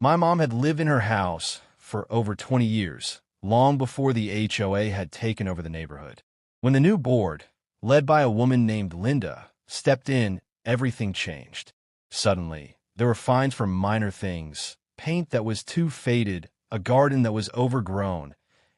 My mom had lived in her house for over 20 years, long before the HOA had taken over the neighborhood. When the new board, led by a woman named Linda, stepped in, everything changed. Suddenly, there were fines for minor things: paint that was too faded, a garden that was overgrown.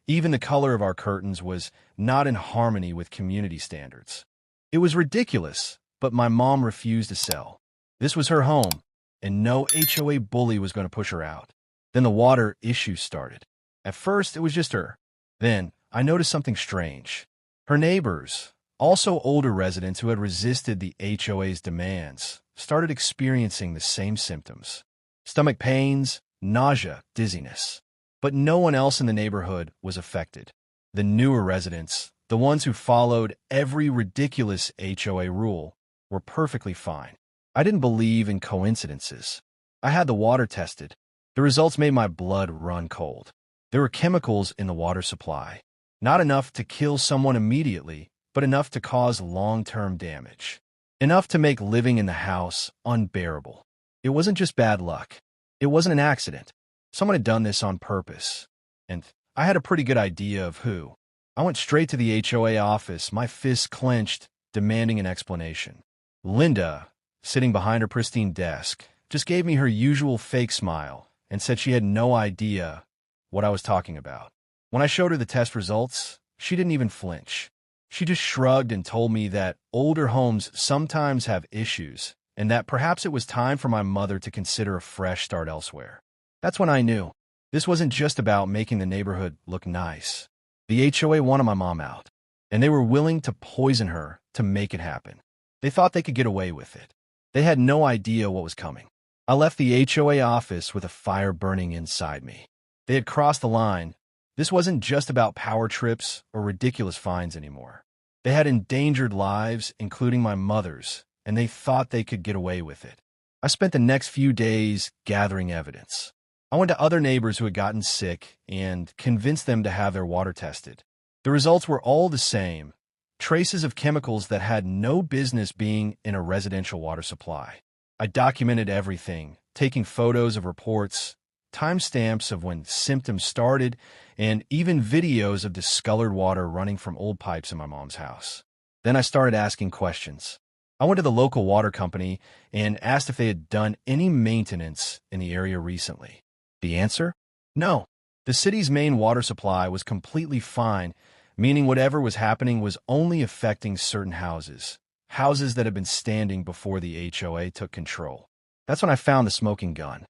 Even the color of our curtains was not in harmony with community standards. It was ridiculous, but my mom refused to sell. This was her home, and no HOA bully was going to push her out. Then the water issue started. At first, it was just her. Then, I noticed something strange. Her neighbors, also older residents who had resisted the HOA's demands, started experiencing the same symptoms: stomach pains, nausea, dizziness. But no one else in the neighborhood was affected. The newer residents, the ones who followed every ridiculous HOA rule, were perfectly fine. I didn't believe in coincidences. I had the water tested. The results made my blood run cold. There were chemicals in the water supply. Not enough to kill someone immediately, but enough to cause long-term damage. Enough to make living in the house unbearable. It wasn't just bad luck. It wasn't an accident. Someone had done this on purpose. And I had a pretty good idea of who. I went straight to the HOA office, my fists clenched, demanding an explanation. Linda, sitting behind her pristine desk, just gave me her usual fake smile and said she had no idea what I was talking about. When I showed her the test results, she didn't even flinch. She just shrugged and told me that older homes sometimes have issues, and that perhaps it was time for my mother to consider a fresh start elsewhere. That's when I knew. This wasn't just about making the neighborhood look nice. The HOA wanted my mom out, and they were willing to poison her to make it happen. They thought they could get away with it. They had no idea what was coming. I left the HOA office with a fire burning inside me. They had crossed the line. This wasn't just about power trips or ridiculous fines anymore. They had endangered lives, including my mother's, and they thought they could get away with it. I spent the next few days gathering evidence. I went to other neighbors who had gotten sick and convinced them to have their water tested. The results were all the same: traces of chemicals that had no business being in a residential water supply. I documented everything, taking photos of reports, timestamps of when symptoms started, and even videos of discolored water running from old pipes in my mom's house. Then I started asking questions. I went to the local water company and asked if they had done any maintenance in the area recently. The answer? No. The city's main water supply was completely fine, meaning whatever was happening was only affecting certain houses that had been standing before the HOA took control. That's when I found the smoking gun.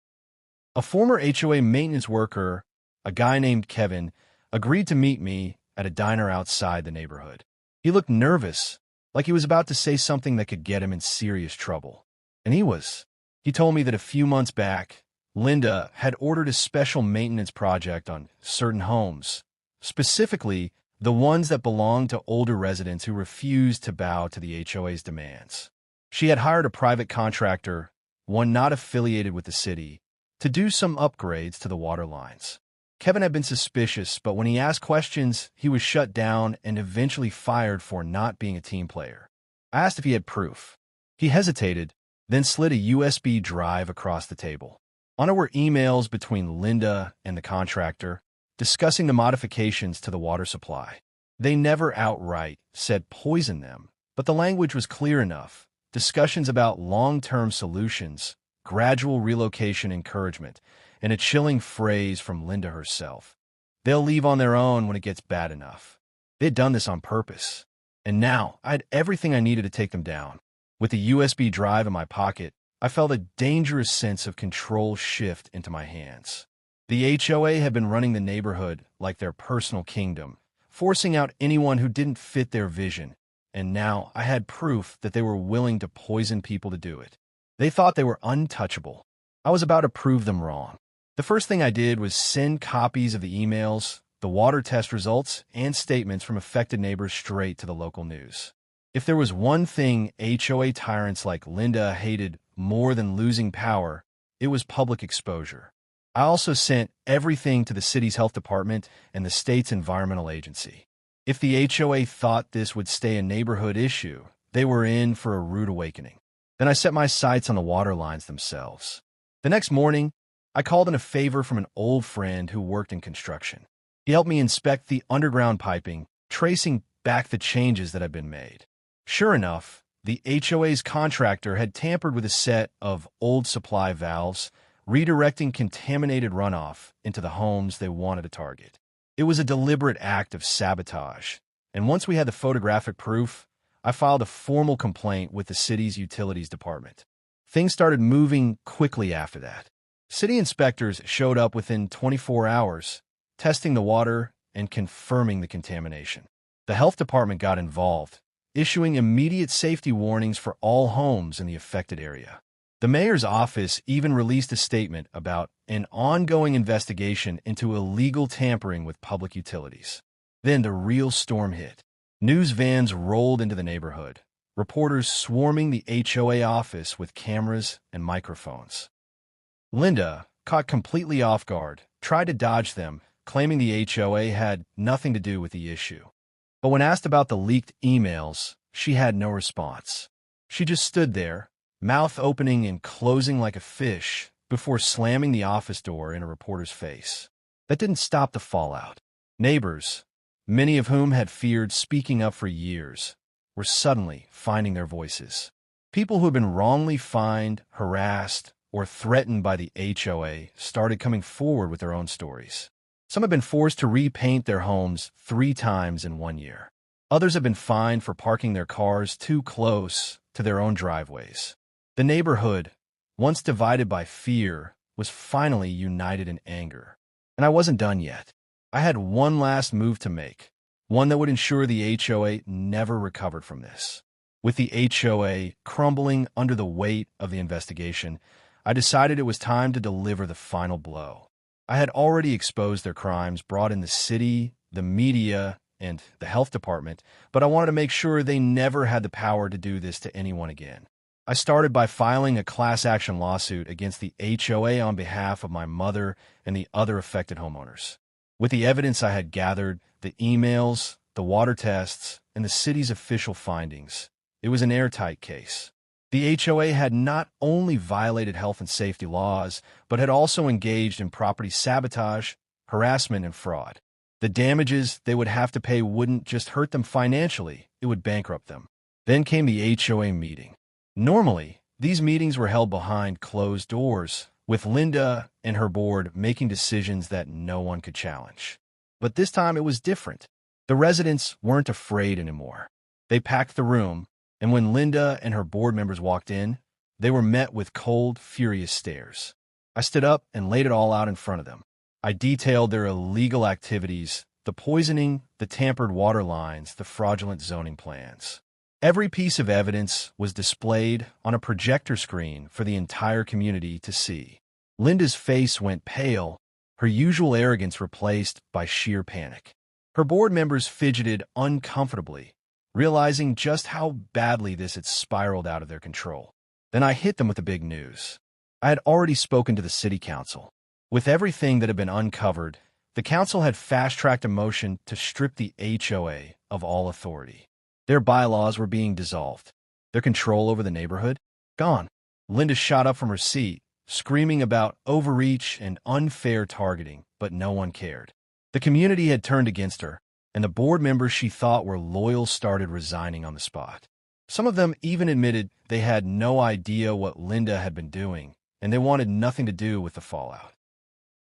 A former HOA maintenance worker, a guy named Kevin, agreed to meet me at a diner outside the neighborhood. He looked nervous, like he was about to say something that could get him in serious trouble. And he was. He told me that a few months back, Linda had ordered a special maintenance project on certain homes, specifically the ones that belonged to older residents who refused to bow to the HOA's demands. She had hired a private contractor, one not affiliated with the city, to do some upgrades to the water lines. Kevin had been suspicious, but when he asked questions, he was shut down and eventually fired for not being a team player. I asked if he had proof. He hesitated, then slid a USB drive across the table. On it were emails between Linda and the contractor, discussing the modifications to the water supply. They never outright said poison them, but the language was clear enough. Discussions about long-term solutions, gradual relocation encouragement, and a chilling phrase from Linda herself: "They'll leave on their own when it gets bad enough." They had done this on purpose. And now I had everything I needed to take them down. With the USB drive in my pocket, I felt a dangerous sense of control shift into my hands. The HOA had been running the neighborhood like their personal kingdom, forcing out anyone who didn't fit their vision. And now I had proof that they were willing to poison people to do it. They thought they were untouchable. I was about to prove them wrong. The first thing I did was send copies of the emails, the water test results, and statements from affected neighbors straight to the local news. If there was one thing HOA tyrants like Linda hated more than losing power, it was public exposure. I also sent everything to the city's health department and the state's environmental agency. If the HOA thought this would stay a neighborhood issue, they were in for a rude awakening. Then I set my sights on the water lines themselves. The next morning, I called in a favor from an old friend who worked in construction. He helped me inspect the underground piping, tracing back the changes that had been made. Sure enough, the HOA's contractor had tampered with a set of old supply valves, redirecting contaminated runoff into the homes they wanted to target. It was a deliberate act of sabotage, and once we had the photographic proof, I filed a formal complaint with the city's utilities department. Things started moving quickly after that. City inspectors showed up within 24 hours, testing the water and confirming the contamination. The health department got involved, issuing immediate safety warnings for all homes in the affected area. The mayor's office even released a statement about an ongoing investigation into illegal tampering with public utilities. Then the real storm hit. News vans rolled into the neighborhood, reporters swarming the HOA office with cameras and microphones. Linda, caught completely off guard, tried to dodge them, claiming the HOA had nothing to do with the issue. But when asked about the leaked emails, she had no response. She just stood there, mouth opening and closing like a fish, before slamming the office door in a reporter's face. That didn't stop the fallout. Neighbors, many of whom had feared speaking up for years, were suddenly finding their voices. People who had been wrongly fined, harassed, or threatened by the HOA started coming forward with their own stories. Some had been forced to repaint their homes 3 times in 1 year. Others have been fined for parking their cars too close to their own driveways. The neighborhood, once divided by fear, was finally united in anger. And I wasn't done yet. I had one last move to make, one that would ensure the HOA never recovered from this. With the HOA crumbling under the weight of the investigation, I decided it was time to deliver the final blow. I had already exposed their crimes, brought in the city, the media, and the health department, but I wanted to make sure they never had the power to do this to anyone again. I started by filing a class action lawsuit against the HOA on behalf of my mother and the other affected homeowners. With the evidence I had gathered, the emails, the water tests, and the city's official findings, it was an airtight case. The HOA had not only violated health and safety laws, but had also engaged in property sabotage, harassment, and fraud. The damages they would have to pay wouldn't just hurt them financially, it would bankrupt them. Then came the HOA meeting. Normally, these meetings were held behind closed doors, with Linda and her board making decisions that no one could challenge. But this time it was different. The residents weren't afraid anymore. They packed the room, and when Linda and her board members walked in, they were met with cold, furious stares. I stood up and laid it all out in front of them. I detailed their illegal activities, the poisoning, the tampered water lines, the fraudulent zoning plans. Every piece of evidence was displayed on a projector screen for the entire community to see. Linda's face went pale, her usual arrogance replaced by sheer panic. Her board members fidgeted uncomfortably, realizing just how badly this had spiraled out of their control. Then I hit them with the big news. I had already spoken to the city council. With everything that had been uncovered, the council had fast-tracked a motion to strip the HOA of all authority. Their bylaws were being dissolved. Their control over the neighborhood, gone. Linda shot up from her seat, screaming about overreach and unfair targeting, but no one cared. The community had turned against her, and the board members she thought were loyal started resigning on the spot. Some of them even admitted they had no idea what Linda had been doing, and they wanted nothing to do with the fallout.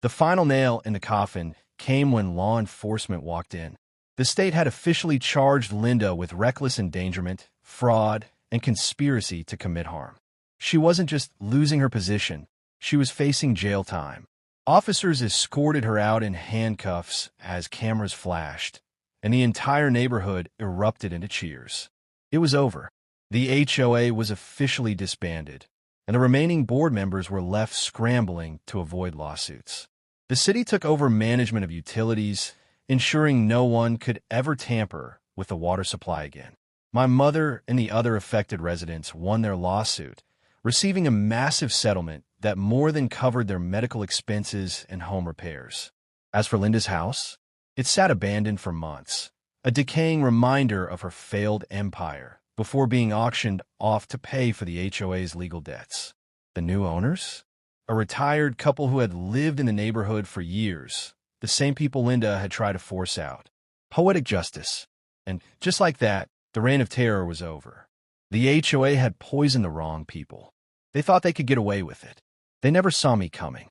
The final nail in the coffin came when law enforcement walked in. The state had officially charged Linda with reckless endangerment, fraud, and conspiracy to commit harm. She wasn't just losing her position, she was facing jail time. Officers escorted her out in handcuffs as cameras flashed, and the entire neighborhood erupted into cheers. It was over. The HOA was officially disbanded, and the remaining board members were left scrambling to avoid lawsuits. The city took over management of utilities, ensuring no one could ever tamper with the water supply again. My mother and the other affected residents won their lawsuit, receiving a massive settlement that more than covered their medical expenses and home repairs. As for Linda's house, it sat abandoned for months, a decaying reminder of her failed empire, before being auctioned off to pay for the HOA's legal debts. The new owners? a retired couple who had lived in the neighborhood for years, the same people Linda had tried to force out. Poetic justice. And just like that, the reign of terror was over. The HOA had poisoned the wrong people. They thought they could get away with it. They never saw me coming.